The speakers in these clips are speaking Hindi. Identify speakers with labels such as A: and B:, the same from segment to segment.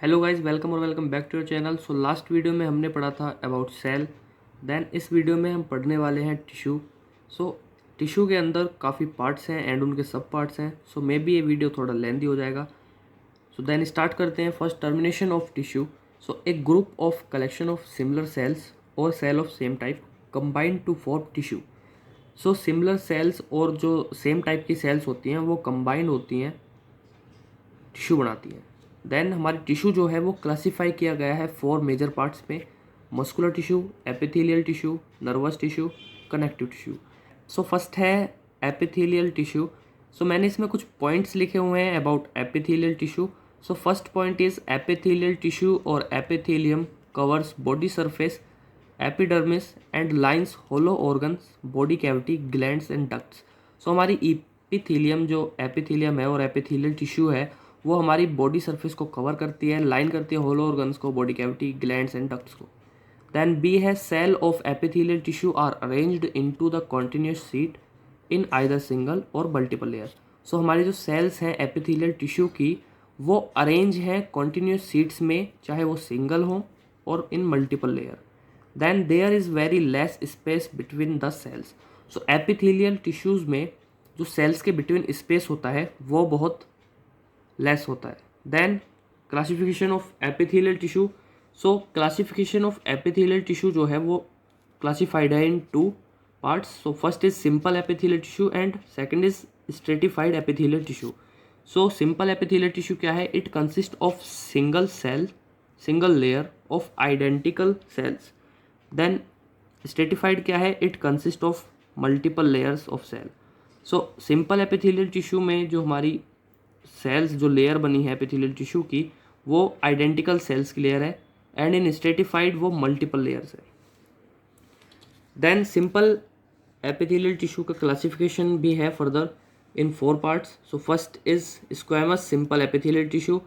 A: हेलो गाइस, वेलकम और welcome back to your channel. So last video में हमने पढ़ा था अबाउट सेल। देन इस वीडियो में हम पढ़ने वाले हैं टिश्यू। सो टिश्यू के अंदर काफ़ी पार्ट्स हैं एंड उनके सब पार्ट्स हैं। सो मे बी ये वीडियो थोड़ा लेंथी हो जाएगा। सो देन स्टार्ट करते हैं। First, termination of tissue. So a group of collection of similar cells और cell of same type combined to form tissue. So similar cells और जो सेम टाइप की सेल्स होती हैं वो कंबाइन होती हैं, टिश्यू बनाती है। देन हमारी टिश्यू जो है वो क्लासीफाई किया गया है 4 मेजर पार्ट्स में: muscular tissue, epithelial tissue, nervous tissue, connective tissue. So first है एपिथेलियल टिश्यू। सो मैंने इसमें कुछ पॉइंट्स लिखे हुए हैं about epithelial tissue. So first point is epithelial tissue और epithelium covers body surface, epidermis and lines hollow organs, body cavity, glands and ducts. So हमारी एपिथेलियम जो एपिथेलियम है और एपिथेलियल टिश्यू है वो हमारी बॉडी सरफेस को कवर करती है, लाइन करती है होलो ऑर्गन्स को, body cavity, glands and ducts को। देन बी है cell of epithelial tissue are arranged into the continuous sheet in either single और मल्टीपल लेयर। सो हमारी जो सेल्स हैं एपिथेलियल टिश्यू की वो अरेंज हैं कॉन्टिन्यूस सीट्स में, चाहे वो सिंगल हो और in multiple layer. Then there is very less space between the cells. So epithelial tissues में जो सेल्स के बिटवीन स्पेस होता है वो बहुत लेस होता है। Then classification of epithelial tissue. So classification of epithelial tissue जो है वो क्लासिफाइड है in 2 parts. So first is simple epithelial tissue and second is stratified epithelial tissue. So simple epithelial tissue क्या है? It consist of single cell, single layer of identical cells. Then stratified क्या है? It consist of multiple layers of cell. So simple epithelial tissue में जो हमारी सेल्स जो लेयर बनी है एपिथेलियल टिश्यू की वो आइडेंटिकल सेल्स की लेयर है एंड इन स्ट्रेटिफाइड वो मल्टीपल लेयर्स है। देन सिंपल एपिथेलियल टिश्यू का क्लासिफिकेशन भी है further in 4 parts. So first is squamous simple epithelial tissue.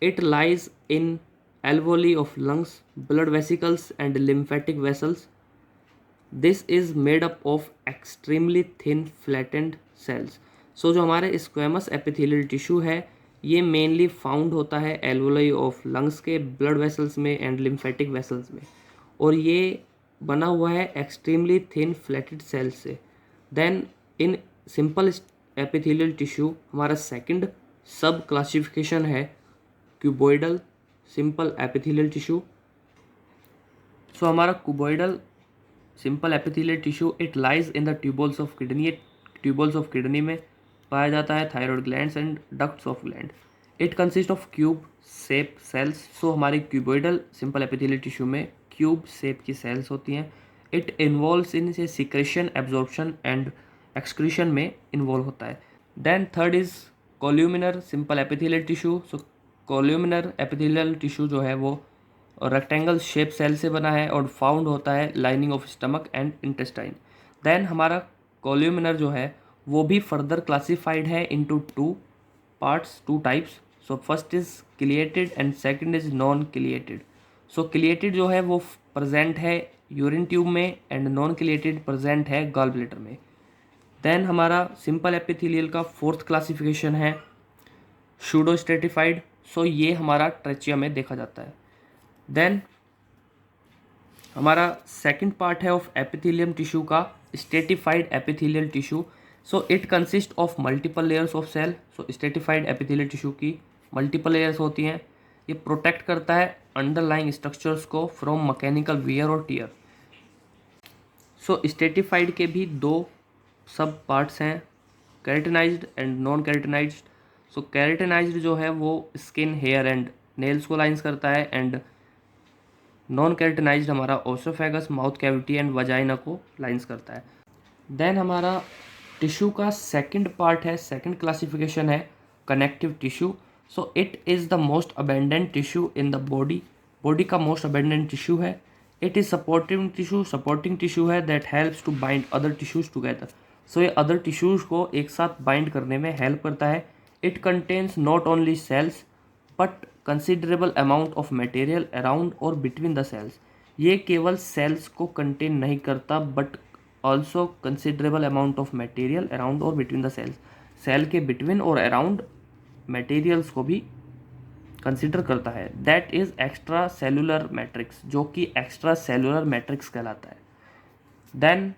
A: It lies in alveoli of lungs, blood vesicles and lymphatic vessels. This is made up of extremely thin flattened cells. सो जो हमारे स्क्वेमस एपिथेलियल टिश्यू है ये मेनली फाउंड होता है एल्वोलाई ऑफ लंग्स के, ब्लड वेसल्स में एंड लिम्फेटिक वेसल्स में, और ये बना हुआ है एक्सट्रीमली थिन फ्लैटेड सेल्स से। Then in simple epithelial tissue हमारा सेकंड सब क्लासिफिकेशन है cuboidal simple epithelial tissue. So हमारा cuboidal simple epithelial tissue it lies in the tubules of kidney. Tubules of kidney में पाया जाता है, thyroid glands and ducts of gland. It consist of cube shape cells. So हमारी क्यूबॉइडल सिंपल एपिथेलियल टिश्यू में क्यूब शेप की सेल्स होती हैं। इट इन्वॉल्व्स इन से सिक्रेशन, एब्जॉर्प्शन एंड एक्सक्रीशन में इन्वॉल्व होता है। Then third is columnar simple epithelial tissue. So columnar epithelial tissue जो है वो रेक्टेंगल शेप सेल से बना है और फाउंड होता है lining of stomach and intestine. Then हमारा कोल्यूमिनर जो है वो भी फर्दर क्लासिफाइड है into 2 parts, 2 types. So first is ciliated and second is non ciliated. So ciliated जो है वो प्रेजेंट है यूरिन ट्यूब में एंड नॉन क्लिएटेड प्रेजेंट है गॉल ब्लैडर में। देन हमारा सिंपल एपिथेलियल का 4th क्लासिफिकेशन है शूडो स्ट्रेटिफाइड। सो ये हमारा ट्रेचिया में देखा जाता है। देन हमारा सेकंड पार्ट है ऑफ एपिथेलियम टिश्यू का stratified epithelial tissue. So it consist of multiple layers of cell. So stratified epithelial tissue की मल्टीपल लेयर्स होती हैं। ये प्रोटेक्ट करता है अंडरलाइंग स्ट्रक्चर्स को फ्रॉम मैकेनिकल वियर और टियर। सो स्ट्रेटिफाइड के भी 2 सब पार्ट्स हैं, keratinized and non keratinized. So keratinized जो है वो स्किन, हेयर एंड नेल्स को लाइंस करता है एंड नॉन केराटिनाइज्ड हमारा oesophagus, mouth cavity and vagina को लाइंस करता है। देन हमारा टिश्यू का सेकंड पार्ट है, सेकंड क्लासिफिकेशन है connective tissue. So it is the most abundant tissue in the body. Body का मोस्ट अबेंडेंट टिश्यू है। It is supporting tissue, supporting tissue है that helps to bind other tissues together. So ये अदर टिश्यूज़ को एक साथ बाइंड करने में हेल्प करता है। It contains not only cells but considerable amount of material around और बिटवीन द सेल्स। ये केवल सेल्स को कंटेन नहीं करता but also considerable amount of material around और बिटवीन द सेल्स। सेल के बिटवीन और अराउंड मटेरियल्स को भी कंसिडर करता है, that is extra cellular matrix, जो कि एक्स्ट्रा सेलुलर मैट्रिक्स कहलाता है। देन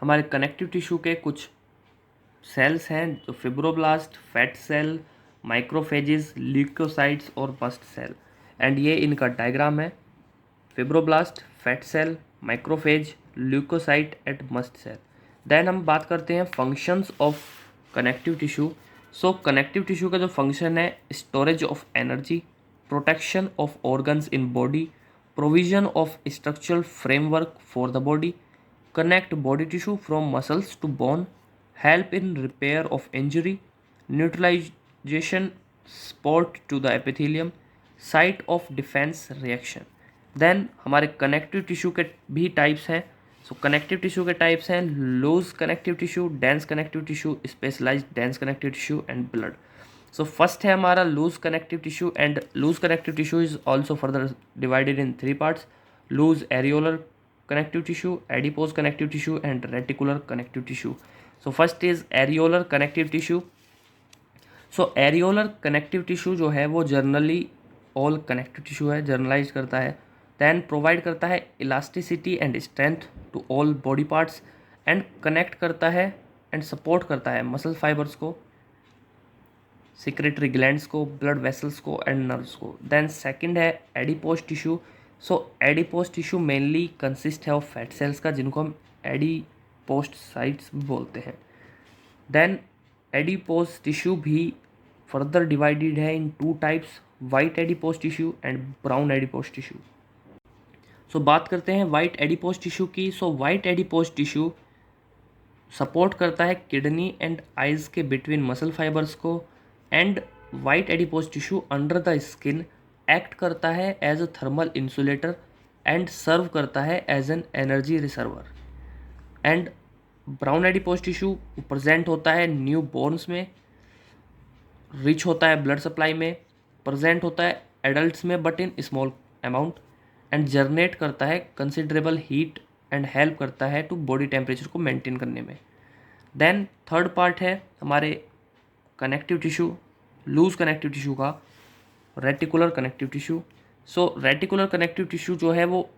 A: हमारे कनेक्टिव टिश्यू के कुछ सेल्स हैं जो fibroblast, fat cell, macrophages, leukocytes और मस्ट सेल, एंड ये इनका डायग्राम है। Fibroblast, fat cell, macrophage, leukocyte and mast cell. Then हम बात करते हैं functions of connective tissue. So connective tissue का जो फंक्शन है, storage of energy, protection of organs in body, provision of structural framework for the body, connect body tissue from muscles to bone, help in repair of injury, neutralization, support to the epithelium, site of defense reaction। Then हमारे कनेक्टिव टिश्यू के भी टाइप्स हैं। सो कनेक्टिव टिश्यू के टाइप्स हैं loose connective tissue, dense connective tissue, specialized dense connective tissue and blood. So first है हमारा loose connective tissue, and loose connective tissue is also further divided in 3 parts: loose areolar connective tissue, adipose connective tissue and reticular connective tissue। So first is areolar connective tissue। So areolar connective tissue जो है वो जनरली ऑल कनेक्टिव टिश्यू है, जर्नलाइज करता है। दैन प्रोवाइड करता है elasticity and strength to all body parts, and connect करता है एंड सपोर्ट करता है मसल फाइबर्स को, सिक्रेटरी ग्लैंड्स को, ब्लड वेसल्स को एंड नर्व्स को। देन सेकंड है adipose tissue. So adipose tissue mainly consist है ऑफ फैट सेल्स का, जिनको हम एडिपोस्टसाइट्स बोलते हैं। देन एडिपोज टिश्यू भी फर्दर डिवाइडेड है in 2 types: white adipose tissue and brown adipose tissue. So बात करते हैं वाइट एडिपोज टिश्यू की। So white adipose tissue support करता है किडनी एंड आइज के बिटवीन मसल फाइबर्स को, and white adipose tissue under the skin act करता है as a thermal insulator and serve करता है as an energy reservoir. And brown adipose tissue present होता है न्यू बॉर्न्स में, रिच होता है ब्लड सप्लाई में, प्रेजेंट होता है एडल्ट्स में but in small amount, and generate करता है कंसिडरेबल हीट एंड हेल्प करता है टू बॉडी टेम्परेचर को मेंटेन करने में। देन थर्ड पार्ट है हमारे connective tissue, loose connective tissue का, reticular connective tissue. So reticular connective tissue जो है वो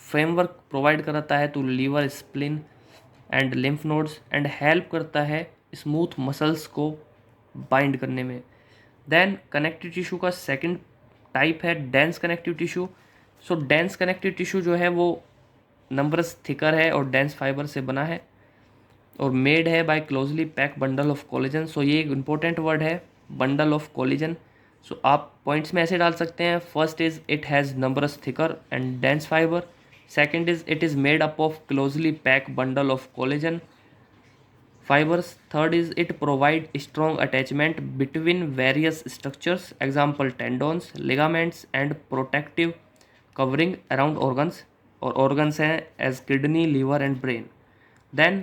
A: फ्रेमवर्क प्रोवाइड कराता है to liver, spleen and lymph nodes, and help करता है स्मूथ मसल्स को बाइंड करने में। देन कनेक्टिव टिश्यू का सेकंड टाइप है डेंस कनेक्टिव टिश्यू। सो डेंस कनेक्टिव टिश्यू जो है वो नंबरस थिकर है और डेंस फाइबर से बना है और मेड है by closely pack bundle of collagen. So ये एक इम्पोर्टेंट वर्ड है, बंडल ऑफ कोलेजन। सो आप पॉइंट्स में ऐसे डाल सकते हैं: first is it has numbers thicker and dense fibre, second is it is made up of closely pack bundle of collagen fibers, third is it provide strong attachment between various structures, example tendons, ligaments and protective covering around organs, और organs हैं as kidney, liver and brain। then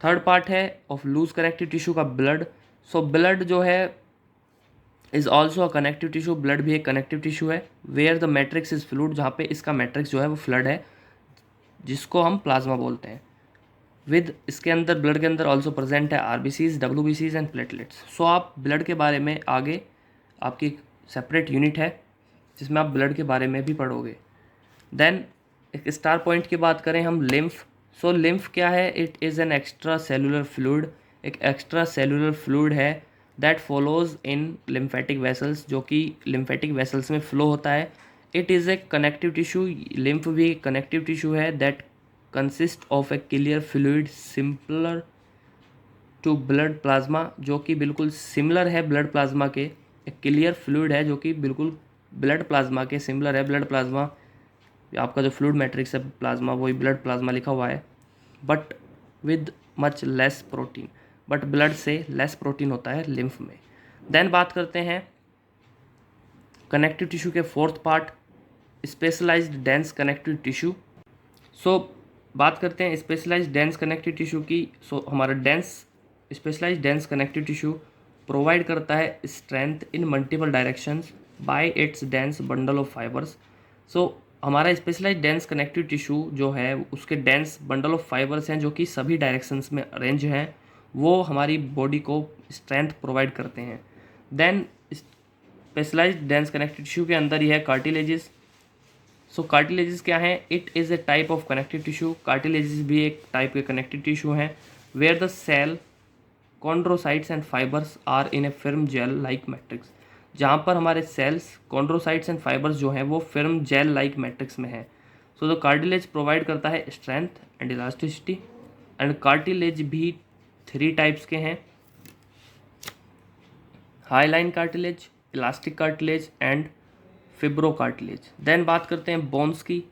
A: third part है ऑफ लूज कनेक्टिव टिश्यू का ब्लड। सो ब्लड जो है is also a connective tissue, blood भी एक कनेक्टिव टिश्यू है। Where the matrix is fluid, जहाँ पे इसका मैट्रिक्स जो है वो फ्लड है, जिसको हम प्लाज्मा बोलते हैं। विद इसके अंदर ब्लड के अंदर ऑल्सो प्रेजेंट है आरबीसीज, डब्ल्यूबीसीज एंड प्लेटलेट्स। सो आप ब्लड के बारे में आगे आपकी सेपरेट यूनिट है जिसमें आप ब्लड के बारे में भी पढ़ोगे। देन एक स्टार पॉइंट की बात करें हम, लिम्फ। सो लिम्फ क्या है? It is an extra cellular fluid, एक एक्स्ट्रा सेलुलर फ्लूइड है that follows in lymphatic vessels, जो कि लिम्फेटिक वेसल्स में फ्लो होता है। It is a connective tissue, lymph भी कनेक्टिव टिश्यू है that consist of a clear fluid similar to blood plasma, जो कि बिल्कुल सिमिलर है ब्लड प्लाज्मा के। एक क्लियर फ्लूइड है जो कि बिल्कुल ब्लड प्लाज्मा के सिमिलर है। ब्लड प्लाज्मा आपका जो फ्लूइड मैट्रिक्स है प्लाज्मा, वही ब्लड प्लाज्मा लिखा हुआ है, but with much less protein, but blood से लेस प्रोटीन होता है लिम्फ में। देन बात करते हैं कनेक्टिव टिश्यू के fourth part, specialised dense connective tissue. So बात करते हैं स्पेशलाइज्ड डेंस कनेक्टिव टिश्यू की। सो हमारा specialised dense connective tissue provide करता है strength in multiple directions by its dense bundle of fibres. So हमारा स्पेशलाइज्ड डेंस कनेक्टिव टिश्यू जो है उसके डेंस बंडल ऑफ फाइबर्स हैं जो कि सभी डायरेक्शंस में अरेंज हैं, वो हमारी बॉडी को स्ट्रेंथ प्रोवाइड करते हैं। Then specialised dense connective tissue के अंदर ही है कार्टिलेजेस। सो कार्टिलेजेस क्या है? It is a type of connective tissue. Cartilages भी एक टाइप के कनेक्टिव टिश्यू हैं where the cell chondrocytes and fibres are in a firm gel like matrix, जहाँ पर हमारे सेल्स कॉन्ड्रोसाइट्स एंड फाइबर्स जो हैं वो फिर्म जेल लाइक मैट्रिक्स में है। सो द कार्टिलेज प्रोवाइड करता है strength and elasticity. And cartilage भी 3 टाइप्स के हैं, hyaline cartilage, elastic cartilage and fibro cartilage. Then बात करते हैं बोन्स की।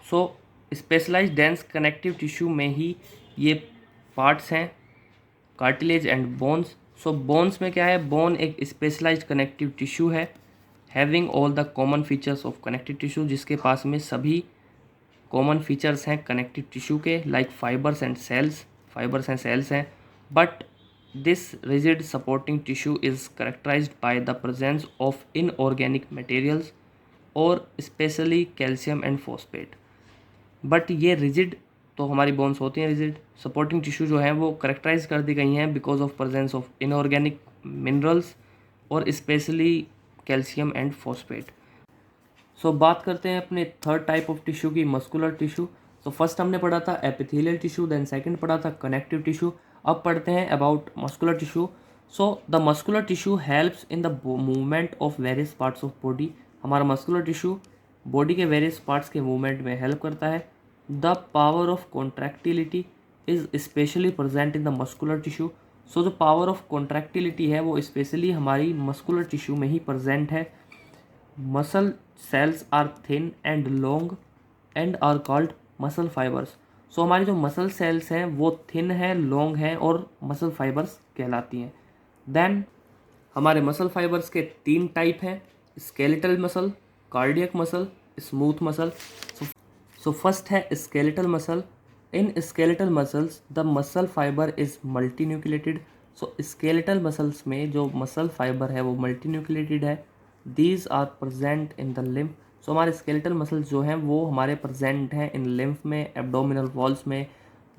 A: So specialised dense connective tissue में ही ये पार्ट्स हैं, cartilage and bones. So bones में क्या है? बोन एक स्पेशलाइज्ड कनेक्टिव टिश्यू है having all the common features of connective tissue, जिसके पास में सभी कॉमन फीचर्स हैं कनेक्टिव टिश्यू के, लाइक फाइबर्स एंड सेल्स हैं। But this rigid supporting tissue is characterised by the presence of inorganic materials और specially calcium and phosphate. But ये रिजिड तो हमारी बोन्स होती हैं रिजिड, सपोर्टिंग टिश्यू जो है वो करेक्टराइज कर दी गई हैं because of presence of inorganic minerals और स्पेशली कैल्शियम एंड फॉस्फेट। सो बात करते हैं अपने थर्ड टाइप ऑफ टिश्यू की, मस्कुलर टिश्यू। सो फर्स्ट हमने पढ़ा था एपिथेलियल टिश्यू, देन सेकंड पढ़ा था कनेक्टिव टिश्यू। अब पढ़ते हैं about muscular tissue. So the muscular tissue helps in the movement of various parts of body. हमारा मस्कुलर टिश्यू बॉडी के वेरियस पार्ट्स के मूवमेंट में हेल्प करता है। The power of contractility is specially present in the muscular tissue. So जो पावर ऑफ कॉन्ट्रैक्टिलिटी है वो स्पेशली हमारी मस्कुलर टिश्यू में ही प्रेजेंट है। Muscle cells are thin and long and are called muscle fibres. So हमारी जो मसल सेल्स हैं वो थिन है, लॉन्ग हैं और मसल फाइबर्स कहलाती हैं। देन हमारे मसल फाइबर्स के 3 टाइप हैं, skeletal muscle, cardiac muscle, smooth muscle. So first है skeletal muscle. In skeletal muscles the muscle fibre is multi nucleated. So skeletal muscles में जो मसल फाइबर है वो मल्टी न्यूक्लिएटेड है। These are present in the lymph. So हमारे स्केलेटल मसल्स जो हैं वो हमारे प्रेजेंट हैं इन लिम्फ में, एब्डोमिनल वॉल्स में,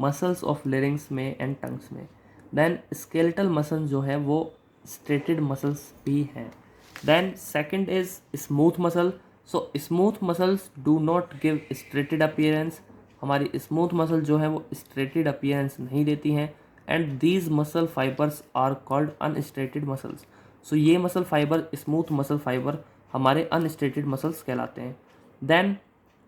A: मसल्स ऑफ लेरिंग्स में एंड टंग्स में। देन स्केलेटल मसल्स जो है वो स्ट्रेटेड मसल्स भी हैं। Then second is smooth muscle. So smooth muscles do not give striated appearance. हमारी स्मूथ मसल जो है वो स्ट्रेटेड अपीयरेंस नहीं देती हैं। And these muscle fibres are called unstriated muscles. So ये muscle fibre, smooth muscle fibre हमारे अनस्ट्रेटेड मसल्स कहलाते हैं। Then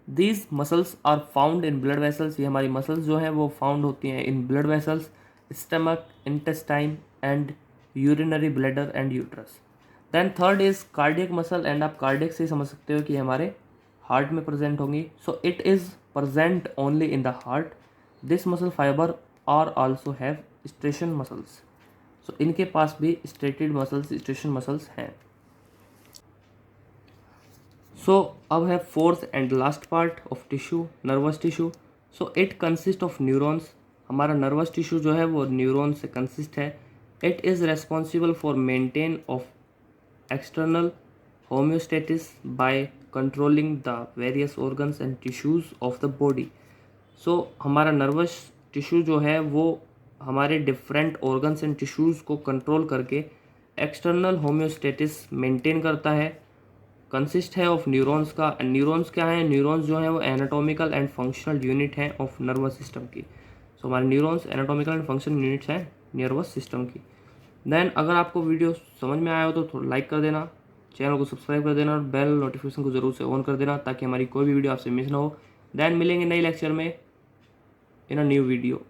A: these muscles are found in blood vessels. ये हमारी मसल्स जो हैं वो फाउंड होती हैं in blood vessels, stomach, intestine and urinary bladder and uterus. Then third is cardiac muscle. And आप कार्डियक से समझ सकते हो कि हमारे हार्ट में प्रेजेंट होंगी। So it is present only in the heart. This muscle fibre are also have striation muscles. So इनके पास भी स्ट्रेटेड मसल्स, स्ट्रेशन मसल्स हैं। सो अब है fourth and last part of tissue, nervous tissue. So it consist of neurons. हमारा नर्वस टिश्यू जो है वो न्यूरॉन से कंसिस्ट है। It is responsible for maintain of external homeostasis by controlling the various organs and tissues of the body। so हमारा नर्वस टिश्यू जो है वो हमारे डिफरेंट ऑर्गन्स एंड टिश्यूज़ को कंट्रोल करके एक्सटर्नल होम्योस्टेटिस मेंटेन करता है। कंसिस्ट है ऑफ न्यूरॉन्स का। न्यूरॉन्स क्या है? न्यूरॉन्स जो है वो एनाटॉमिकल एंड फंक्शनल यूनिट है ऑफ नर्वस सिस्टम की। सो हमारे neurons anatomical and functional units हैं नर्वस सिस्टम की। देन अगर आपको वीडियो समझ में आया हो तो थोड़ा लाइक कर देना, चैनल को सब्सक्राइब कर देना और बेल नोटिफिकेशन को ज़रूर से ऑन कर देना ताकि हमारी कोई भी वीडियो आपसे मिस ना हो। देन मिलेंगे नई लेक्चर में इन अ न्यू वीडियो।